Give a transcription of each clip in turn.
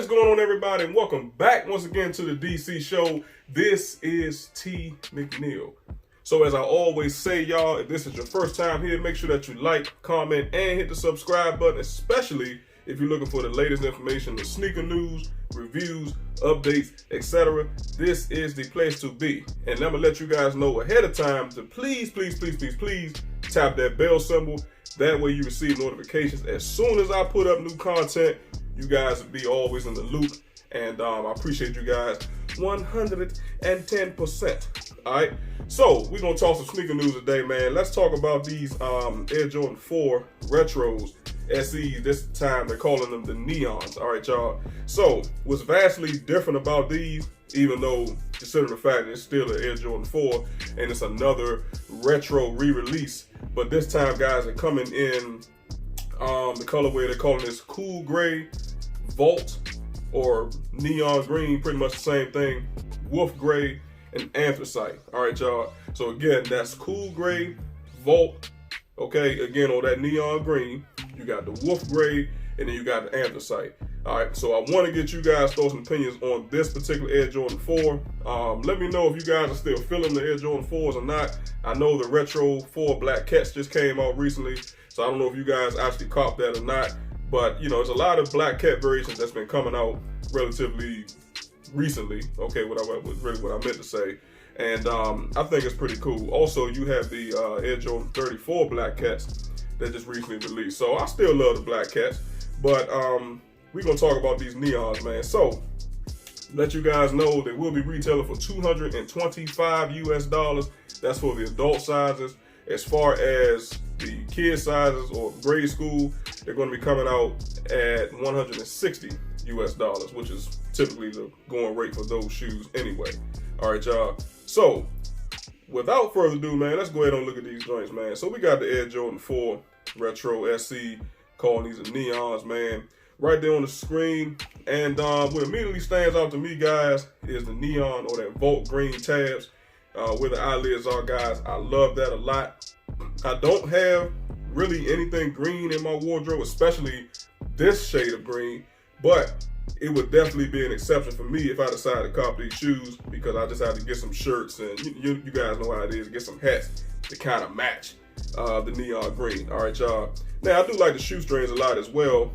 is going on, everybody, and welcome back once again to the DC show. This is T. McNeil. So as I always say, y'all, if this is your first time here, make sure that you like, comment, and hit the subscribe button, especially if you're looking for the latest information, the sneaker news, reviews, updates, etc. This is the place to be. And I'm going to let you guys know ahead of time to please tap that bell symbol. That way you receive notifications as soon as I put up new content. You guys will be always in the loop. And I appreciate you guys 110%. All right. So we're going to talk some sneaker news today, man. Let's talk about these Air Jordan 4 Retros. SEs, this time they're calling them the NEONS. All right, y'all. So what's vastly different about these, even though considering the fact that it's still an Air Jordan 4 and it's another retro re-release, but this time, guys, are coming in the colorway they're calling this cool gray, Vault, or neon green, pretty much the same thing, wolf gray, and anthracite. All right, y'all. So again, that's cool gray, Vault. Okay, again, on that neon green, you got the wolf gray, and then you got the anthracite. All right, so I want to get you guys' thoughts and opinions on this particular Air Jordan 4. Let me know if you guys are still feeling the Air Jordan 4s or not. I know the Retro 4 Black Cats just came out recently, so I don't know if you guys actually copped that or not. But, you know, there's a lot of Black Cat variations that's been coming out relatively recently. Okay, what I meant to say. And I think it's pretty cool. Also, you have the Air Jordan 34 Black Cats that just recently released. So I still love the Black Cats, but we're gonna talk about these NEONS, man. So let you guys know they will be retailing for $225 US. That's for the adult sizes. As far as the kid sizes or grade school, they're going to be coming out at $160 US, which is typically the going rate for those shoes anyway. All right, y'all. So without further ado, man, let's go ahead and look at these joints, man. So we got the Air Jordan 4 Retro SE, calling these the NEONS, man, right there on the screen. And what immediately stands out to me, guys, is the neon or that Vault green tabs where the eyelids are, guys. I love that a lot. I don't have really anything green in my wardrobe, especially this shade of green, but it would definitely be an exception for me if I decide to cop these shoes, because I just have to get some shirts, and you guys know how it is, get some hats to kind of match the neon green. All right, y'all. Now, I do like the shoestrings a lot as well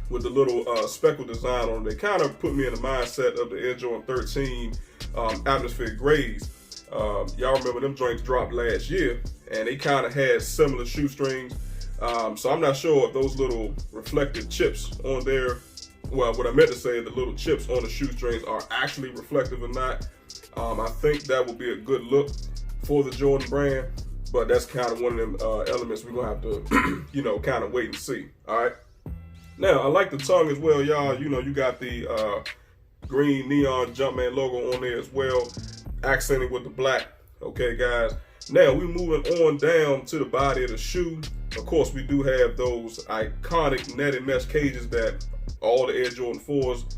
with the little speckle design on them. They kind of put me in the mindset of the Air Jordan 13 atmospheric grays. Y'all remember them joints dropped last year, and they kind of had similar shoestrings. So I'm not sure if those little reflective chips on there, well, what I meant to say, the little chips on the shoestrings are actually reflective or not. I think that would be a good look for the Jordan brand, but that's kind of one of them elements we're gonna have to, kind of wait and see. All right. Now, I like the tongue as well, y'all. You know, you got the green neon Jumpman logo on there as well, accented with the black. Okay, guys. Now, we're moving on down to the body of the shoe. Of course, we do have those iconic netted mesh cages that all the Air Jordan 4s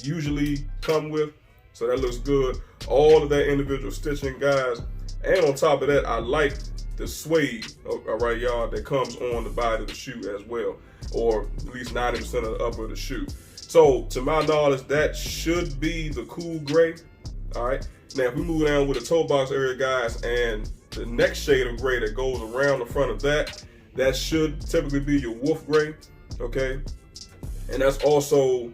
usually come with. So that looks good. All of that individual stitching, guys. And on top of that, I like the suede, all right, y'all, that comes on the body of the shoe as well, or at least 90% of the upper of the shoe. So to my knowledge, that should be the cool gray. All right. Now, if we move down with the toe box area, guys, and the next shade of gray that goes around the front of that, that should typically be your wolf gray. Okay. And that's also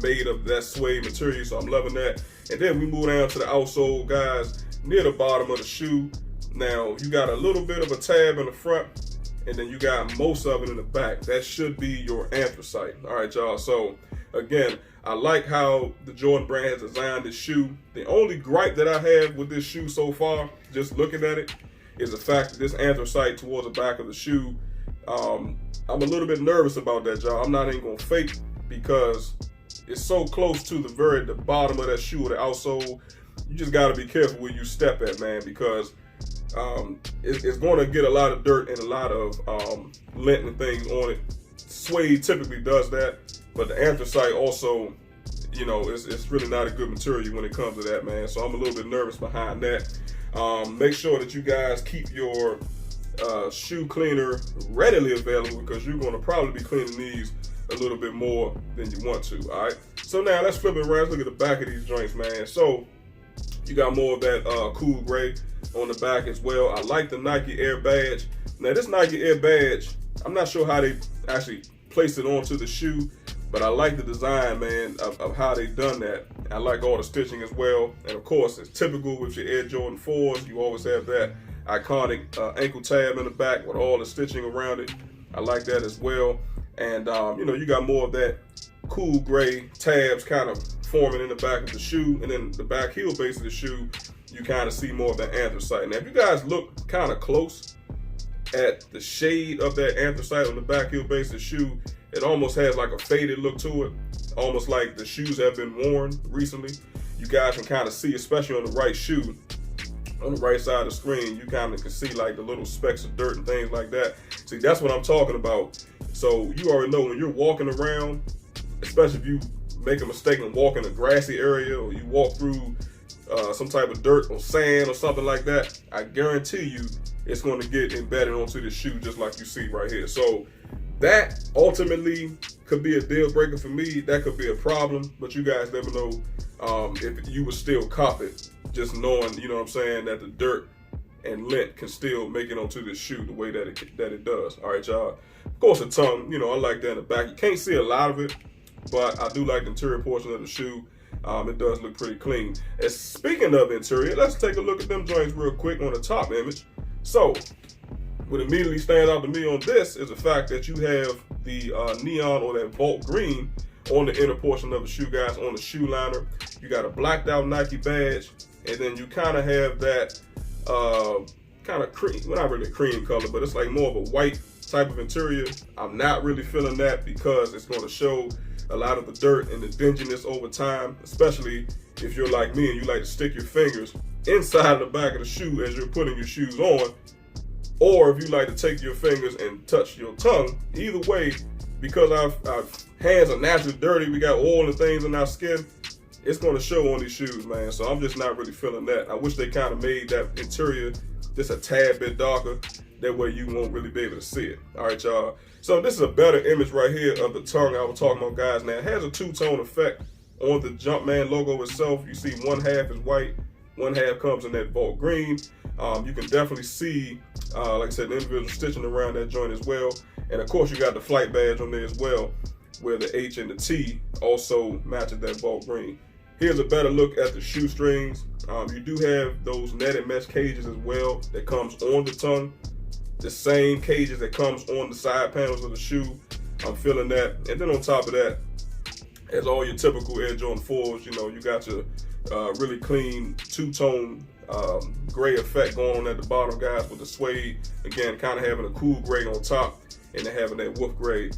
made of that suede material, so I'm loving that. And then we move down to the outsole, guys, near the bottom of the shoe. Now, you got a little bit of a tab in the front, and then you got most of it in the back. That should be your anthracite. All right, y'all. So, again, I like how the Jordan brand has designed this shoe. The only gripe that I have with this shoe so far, just looking at it, is the fact that this anthracite towards the back of the shoe, I'm a little bit nervous about that, y'all. I'm not even going to fake, because it's so close to the bottom of that shoe or the outsole. You just got to be careful where you step at, man, because it's going to get a lot of dirt and a lot of lint and things on it. Suede typically does that, but the anthracite also, it's really not a good material when it comes to that, man. So I'm a little bit nervous behind that. Make sure that you guys keep your shoe cleaner readily available, because you're going to probably be cleaning these a little bit more than you want to. All right. So So now let's flip it around. Let's look at the back of these joints, man. So you got more of that cool gray on the back as well. I like the Nike Air badge. Now this Nike Air badge, I'm not sure how they actually placed it onto the shoe, but I like the design, man, of how they done that. I like all the stitching as well. And of course, it's typical with your Air Jordan 4s. You always have that iconic ankle tab in the back with all the stitching around it. I like that as well. And you know, you got more of that cool gray tabs kind of forming in the back of the shoe. And then the back heel base of the shoe, you kind of see more of that anthracite. Now, if you guys look kind of close at the shade of that anthracite on the back heel base of the shoe, it almost has like a faded look to it, almost like the shoes have been worn recently. You guys can kind of see, especially on the right shoe, on the right side of the screen, you kind of can see like the little specks of dirt and things like that. See, that's what I'm talking about. So you already know when you're walking around, especially if you make a mistake and walk in a grassy area, or you walk through some type of dirt or sand or something like that, I guarantee you it's going to get embedded onto the shoe just like you see right here. So that ultimately could be a deal breaker for me. That could be a problem, but you guys never know if you would still cop it, just knowing, you know what I'm saying, that the dirt and lint can still make it onto the shoe the way that it does. All right, y'all. Of course, the tongue, you know, I like that in the back. You can't see a lot of it, but I do like the interior portion of the shoe. It does look pretty clean. And speaking of interior, let's take a look at them joints real quick on the top image. So what immediately stands out to me on this is the fact that you have the neon or that Vault green on the inner portion of the shoe, guys, on the shoe liner. You got a blacked out Nike badge, and then you kind of have that kind of cream, well, not really cream color, but it's like more of a white type of interior. I'm not really feeling that because it's going to show a lot of the dirt and the dinginess over time, especially if you're like me and you like to stick your fingers inside the back of the shoe as you're putting your shoes on, or if you like to take your fingers and touch your tongue. Either way, because our hands are naturally dirty, we got oil and things in our skin, it's going to show on these shoes, man. So I'm just not really feeling that. I wish they kind of made that interior just a tad bit darker. That way you won't really be able to see it. All right, y'all. So this is a better image right here of the tongue I was talking about, guys. Now, it has a two-tone effect on the Jumpman logo itself. You see one half is white, one half comes in that Vault green. You can definitely see, like I said, the individual stitching around that joint as well. And of course, you got the flight badge on there as well, where the H and the T also matches that Vault green. Here's a better look at the shoestrings. You do have those netted mesh cages as well that comes on the tongue. The same cages that comes on the side panels of the shoe. I'm feeling that. And then on top of that, as all your typical Air Jordan 4s, you know, you got your really clean two-tone gray effect going on at the bottom, guys, with the suede. Again, kind of having a cool gray on top and then having that wolf gray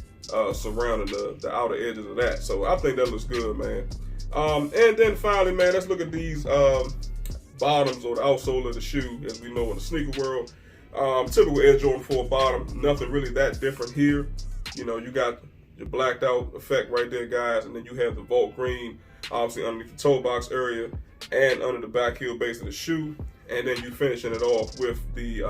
surrounding the outer edges of that. So I think that looks good, man. And then finally, man, let's look at these bottoms or the outsole of the shoe, as we know in the sneaker world. Typical Air Jordan 4 bottom, nothing really that different here. You know, you got your blacked out effect right there, guys, and then you have the Vault green, obviously underneath the toe box area and under the back heel base of the shoe, and then you finishing it off with the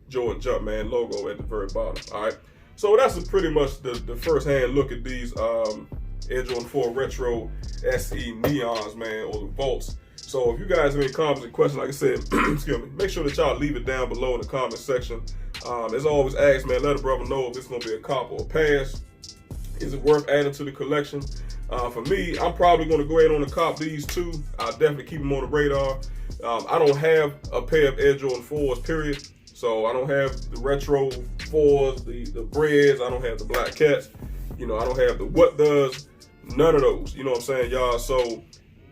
Jordan Jumpman logo at the very bottom. All right, so that's pretty much the first hand look at these Air Jordan 4 Retro SE Neons, man, or the Vaults. So if you guys have any comments and questions, like I said, excuse me, make sure that y'all leave it down below in the comment section. As always, ask, man, let a brother know if it's going to be a cop or a pass. Is it worth adding to the collection? For me, I'm probably going to go ahead on and cop these two. I'll definitely keep them on the radar. I don't have a pair of Air Jordan 4s, period. So I don't have the Retro 4s, the Breads. I don't have the Black Cats. You know, I don't have the What Does. None of those. You know what I'm saying, y'all? So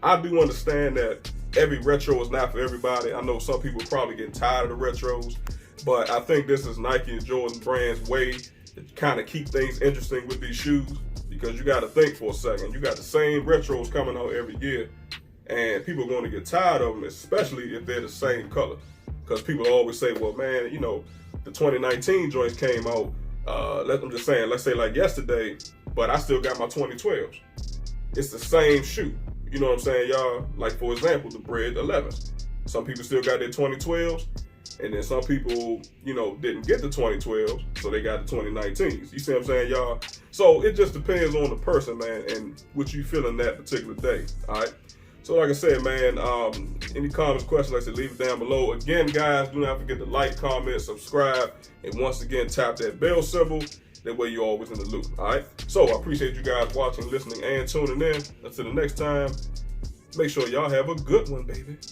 I do understand that every retro is not for everybody. I know some people probably get tired of the retros, but I think this is Nike and Jordan Brand's way to kind of keep things interesting with these shoes, because you got to think for a second. You got the same retros coming out every year, and people are going to get tired of them, especially if they're the same color. Because people always say, well, man, you know, the 2019 joints came out, I'm just saying, let's say like yesterday, but I still got my 2012s. It's the same shoe. You know what I'm saying, y'all? Like, for example, the Bread 11s. Some people still got their 2012s, And then some people, you know, didn't get the 2012, so they got the 2019s. You see what I'm saying, y'all? So it just depends on the person, man, and what you feel in that particular day, all right? So like I said, man, any comments, questions, like I said, leave it down below. Again, guys, do not forget to like, comment, subscribe, and once again, tap that bell symbol. That way you're always in the loop, all right? So I appreciate you guys watching, listening, and tuning in. Until the next time, make sure y'all have a good one, baby.